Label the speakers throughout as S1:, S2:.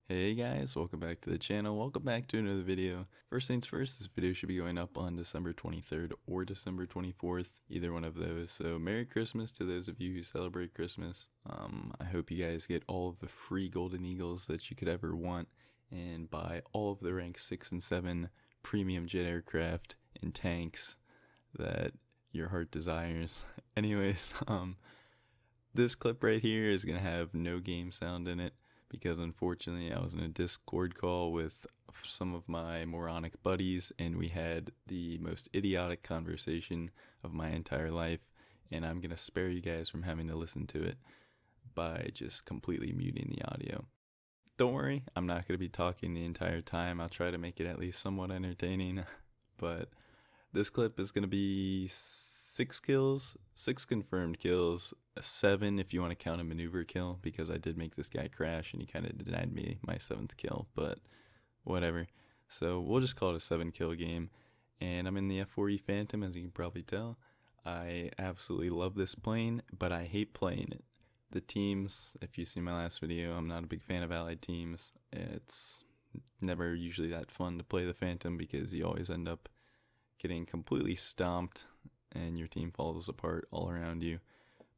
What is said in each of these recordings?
S1: Hey guys, welcome back to the channel. Welcome back to another video. First things first, this video should be going up on December 23rd or December 24th, either one of those. So Merry Christmas to those of you who celebrate Christmas. I hope you guys get all of the free Golden Eagles that you could ever want and buy all of the rank 6 and 7 premium jet aircraft and tanks that your heart desires. Anyways, this clip right here is going to have no game sound in it, because unfortunately I was in a Discord call with some of my moronic buddies and we had the most idiotic conversation of my entire life, and I'm going to spare you guys from having to listen to it by just completely muting the audio. Don't worry, I'm not going to be talking the entire time. I'll try to make it at least somewhat entertaining, but this clip is going to be 6 kills, 6 confirmed kills, 7 if you want to count a maneuver kill, because I did make this guy crash and he kind of denied me my 7th kill, but whatever. So we'll just call it a 7 kill game, and I'm in the F4-E Phantom, as you can probably tell. I absolutely love this plane, but I hate playing it. The teams, if you see my last video, I'm not a big fan of allied teams. It's never usually that fun to play the Phantom because you always end up getting completely stomped and your team falls apart all around you.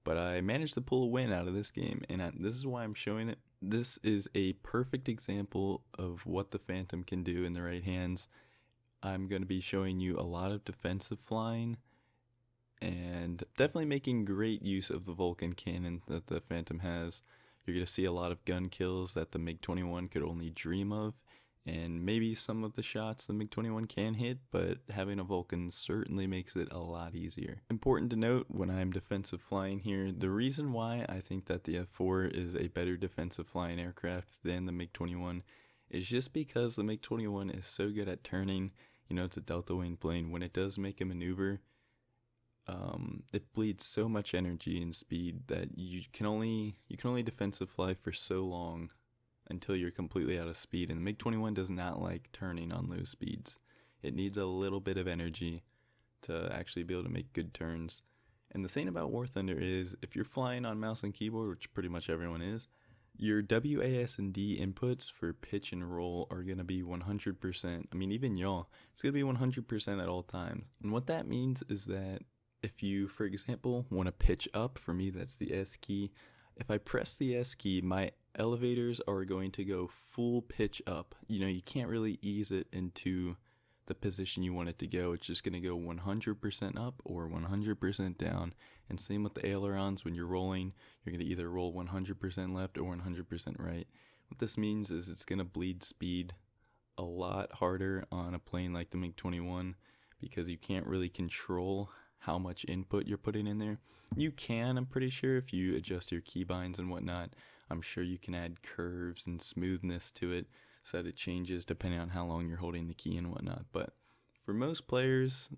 S1: But I managed to pull a win out of this game, and this is why I'm showing it. This is a perfect example of what the Phantom can do in the right hands. I'm going to be showing you a lot of defensive flying and definitely making great use of the Vulcan cannon that the Phantom has. You're going to see a lot of gun kills that the MiG-21 could only dream of, and maybe some of the shots the MiG-21 can hit, but having a Vulcan certainly makes it a lot easier. Important to note when I'm defensive flying here, the reason why I think that the F4 is a better defensive flying aircraft than the MiG-21 is just because the MiG-21 is so good at turning. You know, it's a delta wing plane. When it does make a maneuver, it bleeds so much energy and speed that you can only defensive fly for so long until you're completely out of speed, and the MiG-21 does not like turning on low speeds. It needs a little bit of energy to actually be able to make good turns. And the thing about War Thunder is, if you're flying on mouse and keyboard, which pretty much everyone is, your WAS and D inputs for pitch and roll are going to be 100%. I mean, even y'all, it's going to be 100% at all times. And what that means is that if you, for example, want to pitch up, for me that's the S key, if I press the S key, my elevators are going to go full pitch up. You know, you can't really ease it into the position you want it to go. It's just going to go 100% up or 100% down. And same with the ailerons. When you're rolling, you're going to either roll 100% left or 100% right. What this means is it's going to bleed speed a lot harder on a plane like the MiG-21, because you can't really control how much input you're putting in there. You can, I'm pretty sure, if you adjust your keybinds and whatnot. I'm sure you can add curves and smoothness to it so that it changes depending on how long you're holding the key and whatnot. But for most players,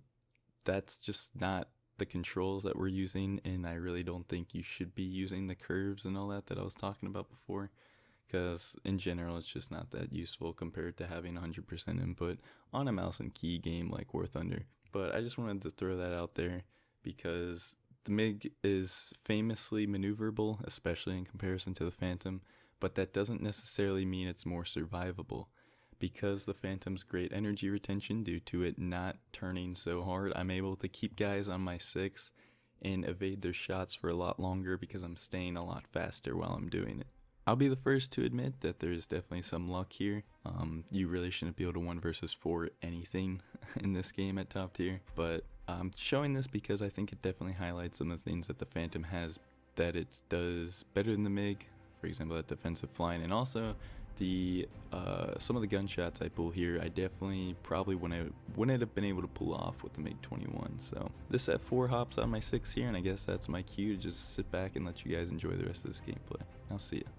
S1: that's just not the controls that we're using, and I really don't think you should be using the curves and all that I was talking about before, because in general it's just not that useful compared to having 100% input on a mouse and key game like War Thunder. But I just wanted to throw that out there because the MiG is famously maneuverable, especially in comparison to the Phantom, but that doesn't necessarily mean it's more survivable. Because the Phantom's great energy retention due to it not turning so hard, I'm able to keep guys on my 6 and evade their shots for a lot longer because I'm staying a lot faster while I'm doing it. I'll be the first to admit that there's definitely some luck here. You really shouldn't be able to 1 versus 4 anything in this game at top tier, but I'm showing this because I think it definitely highlights some of the things that the Phantom has that it does better than the MiG. For example, that defensive flying, and also the some of the gunshots I pull here, I definitely probably wouldn't have been able to pull off with the MiG-21. So this F4 hops on my 6 here, and I guess that's my cue to just sit back and let you guys enjoy the rest of this gameplay. I'll see ya.